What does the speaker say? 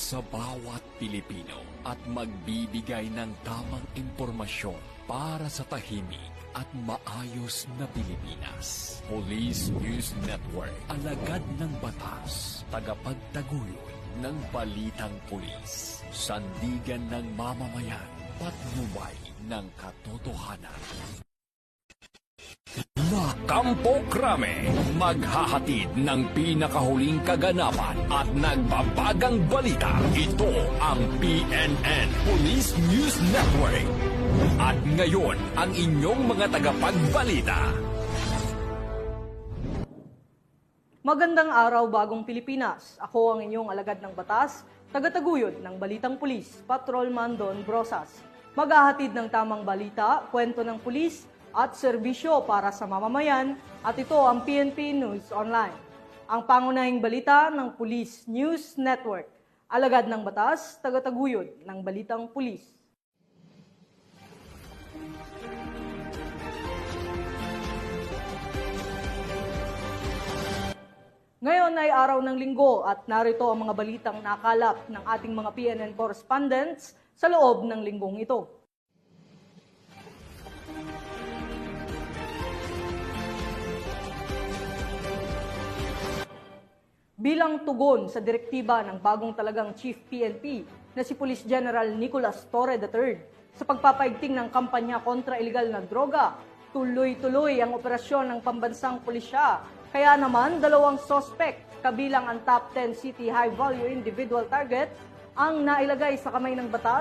sa bawat Pilipino at magbibigay ng tamang impormasyon para sa tahimik at maayos na Pilipinas. Police News Network, alagad ng batas, tagapagtaguyod ng balitang pulis, sandigan ng mamamayan, patnubay ng katotohanan. Kampo Krame, maghahatid ng pinakahuling kaganapan at nagbabagang balita. Ito ang PNN Police News Network. At ngayon, ang inyong mga tagapagbalita. Magandang araw, bagong Pilipinas. Ako ang inyong alagad ng batas, tagataguyod ng Balitang Pulis, Patrolman Don Brosas. Maghahatid ng tamang balita, kwento ng pulis, at serbisyo para sa mamamayan, at ito ang PNP News Online. Ang pangunahing balita ng Police News Network. Alagad ng batas, tagataguyod ng Balitang Pulis. Ngayon ay araw ng linggo at narito ang mga balitang nakalap ng ating mga PNN correspondents sa loob ng linggong ito. Bilang tugon sa direktiba ng bagong talagang Chief PNP na si Police General Nicolas Torre III sa pagpapaigting ng kampanya kontra iligal na droga, tuloy-tuloy ang operasyon ng pambansang pulisya. Kaya naman, 2 suspect, kabilang ang top 10 city high-value individual target, ang nailagay sa kamay ng batas